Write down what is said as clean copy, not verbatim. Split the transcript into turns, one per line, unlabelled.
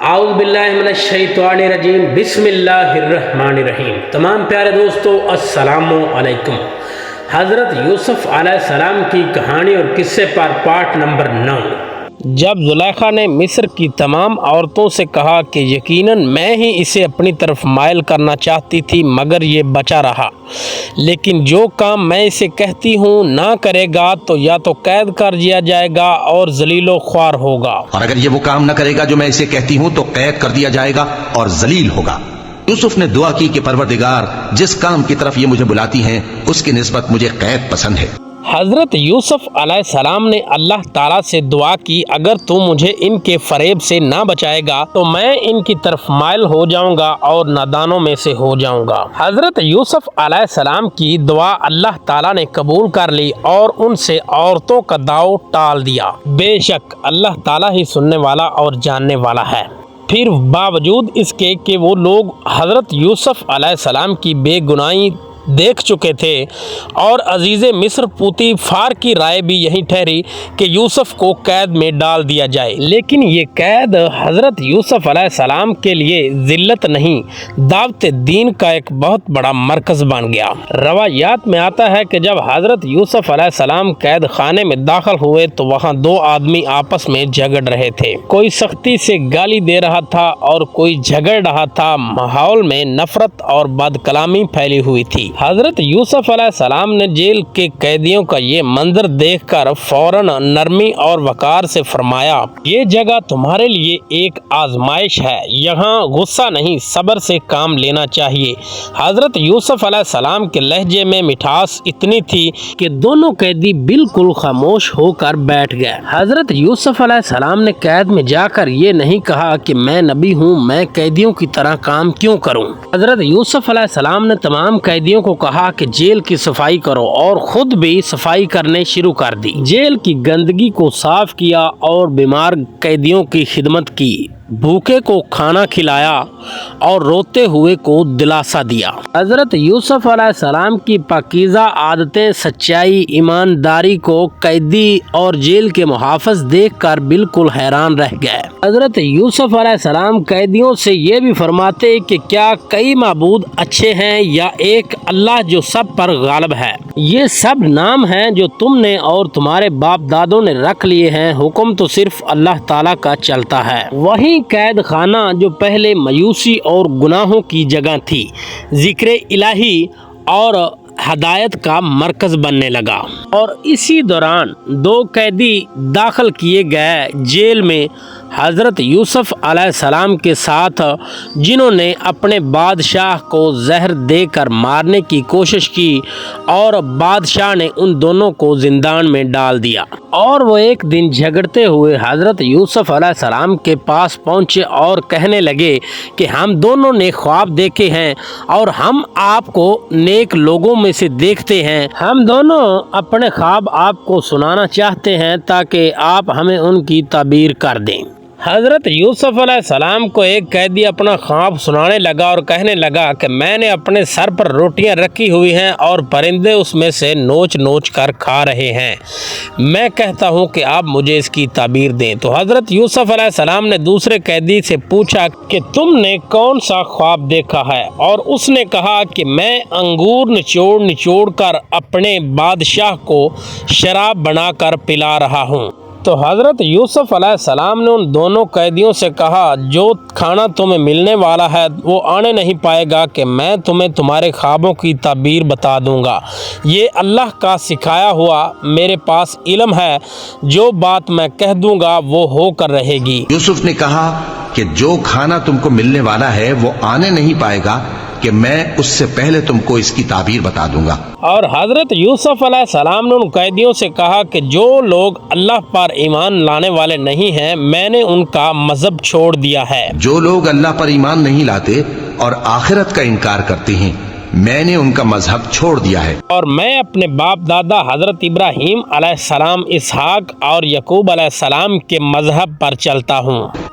اعوذ باللہ من الشیطان الرجیم بسم اللہ الرحمن الرحیم۔ تمام پیارے دوستو السلام علیکم۔ حضرت یوسف علیہ السلام کی کہانی اور قصے پر پارٹ نمبر 9۔ جب زلیخا نے مصر کی تمام عورتوں سے کہا کہ یقیناً میں ہی اسے اپنی طرف مائل کرنا چاہتی تھی مگر یہ بچا رہا، لیکن جو کام میں اسے کہتی ہوں نہ کرے گا تو یا تو قید کر دیا جائے گا اور ذلیل و خوار ہوگا،
اور اگر یہ وہ کام نہ کرے گا جو میں اسے کہتی ہوں تو قید کر دیا جائے گا اور ذلیل ہوگا۔ یوسف نے دعا کی کہ پروردگار جس کام کی طرف یہ مجھے بلاتی ہیں اس کی نسبت مجھے قید پسند ہے۔
حضرت یوسف علیہ السلام نے اللہ تعالیٰ سے دعا کی اگر تو مجھے ان کے فریب سے نہ بچائے گا تو میں ان کی طرف مائل ہو جاؤں گا اور نادانوں میں سے ہو جاؤں گا۔ حضرت یوسف علیہ السلام کی دعا اللہ تعالیٰ نے قبول کر لی اور ان سے عورتوں کا داؤ ٹال دیا۔ بے شک اللہ تعالیٰ ہی سننے والا اور جاننے والا ہے۔ پھر باوجود اس کے کہ وہ لوگ حضرت یوسف علیہ السلام کی بے گناہی دیکھ چکے تھے اور عزیز مصر پوتی فار کی رائے بھی یہی ٹھہری کہ یوسف کو قید میں ڈال دیا جائے، لیکن یہ قید حضرت یوسف علیہ السلام کے لیے ذلت نہیں، دعوت دین کا ایک بہت بڑا مرکز بن گیا۔ روایات میں آتا ہے کہ جب حضرت یوسف علیہ السلام قید خانے میں داخل ہوئے تو وہاں دو آدمی آپس میں جھگڑ رہے تھے، کوئی سختی سے گالی دے رہا تھا اور کوئی جھگڑ رہا تھا۔ ماحول میں نفرت اور بد کلامی پھیلی ہوئی تھی۔ حضرت یوسف علیہ السلام نے جیل کے قیدیوں کا یہ منظر دیکھ کر فوراً نرمی اور وقار سے فرمایا، یہ جگہ تمہارے لیے ایک آزمائش ہے، یہاں غصہ نہیں صبر سے کام لینا چاہیے۔ حضرت یوسف علیہ السلام کے لہجے میں مٹھاس اتنی تھی کہ دونوں قیدی بالکل خاموش ہو کر بیٹھ گئے۔ حضرت یوسف علیہ السلام نے قید میں جا کر یہ نہیں کہا کہ میں نبی ہوں، میں قیدیوں کی طرح کام کیوں کروں۔ حضرت یوسف علیہ السلام نے تمام قیدیوں کو کہا کہ جیل کی صفائی کرو اور خود بھی صفائی کرنے شروع کر دی۔ جیل کی گندگی کو صاف کیا اور بیمار قیدیوں کی خدمت کی، بھوکے کو کھانا کھلایا اور روتے ہوئے کو دلاسا دیا۔ حضرت یوسف علیہ السلام کی پاکیزہ عادتیں، سچائی، ایمانداری کو قیدی اور جیل کے محافظ دیکھ کر بالکل حیران رہ گئے۔ حضرت یوسف علیہ السلام قیدیوں سے یہ بھی فرماتے کہ کیا کئی معبود اچھے ہیں یا ایک اللہ جو سب پر غالب ہے؟ یہ سب نام ہیں جو تم نے اور تمہارے باپ دادوں نے رکھ لیے ہیں، حکم تو صرف اللہ تعالیٰ کا چلتا ہے۔ وہیں قید خانہ جو پہلے مایوسی اور گناہوں کی جگہ تھی، ذکر الہی اور ہدایت کا مرکز بننے لگا، اور اسی دوران دو قیدی داخل کیے گئے جیل میں حضرت یوسف علیہ السلام کے ساتھ، جنہوں نے اپنے بادشاہ کو زہر دے کر مارنے کی کوشش کی اور بادشاہ نے ان دونوں کو زندان میں ڈال دیا۔ اور وہ ایک دن جھگڑتے ہوئے حضرت یوسف علیہ السلام کے پاس پہنچے اور کہنے لگے کہ ہم دونوں نے خواب دیکھے ہیں اور ہم آپ کو نیک لوگوں میں سے دیکھتے ہیں، ہم دونوں اپنے خواب آپ کو سنانا چاہتے ہیں تاکہ آپ ہمیں ان کی تعبیر کر دیں۔ حضرت یوسف علیہ السلام کو ایک قیدی اپنا خواب سنانے لگا اور کہنے لگا کہ میں نے اپنے سر پر روٹیاں رکھی ہوئی ہیں اور پرندے اس میں سے نوچ نوچ کر کھا رہے ہیں، میں کہتا ہوں کہ آپ مجھے اس کی تعبیر دیں۔ تو حضرت یوسف علیہ السلام نے دوسرے قیدی سے پوچھا کہ تم نے کون سا خواب دیکھا ہے؟ اور اس نے کہا کہ میں انگور نچوڑ نچوڑ کر اپنے بادشاہ کو شراب بنا کر پلا رہا ہوں۔ تو حضرت یوسف علیہ السلام نے ان دونوں قیدیوں سے کہا جو کھانا تمہیں ملنے والا ہے وہ آنے نہیں پائے گا کہ میں تمہیں تمہارے خوابوں کی تعبیر بتا دوں گا، یہ اللہ کا سکھایا ہوا میرے پاس علم ہے، جو بات میں کہہ دوں گا وہ ہو کر رہے گی۔
یوسف نے کہا کہ جو کھانا تم کو ملنے والا ہے وہ آنے نہیں پائے گا کہ میں اس سے پہلے تم کو اس کی تعبیر بتا دوں گا۔
اور حضرت یوسف علیہ السلام نے ان قیدیوں سے کہا کہ جو لوگ اللہ پر ایمان لانے والے نہیں ہیں میں نے ان کا مذہب چھوڑ دیا ہے۔ جو
لوگ اللہ پر ایمان نہیں لاتے اور آخرت کا انکار کرتے ہیں میں نے ان کا مذہب چھوڑ دیا ہے،
اور میں اپنے باپ دادا حضرت ابراہیم علیہ السلام، اسحاق اور یعقوب علیہ السلام کے مذہب پر چلتا ہوں۔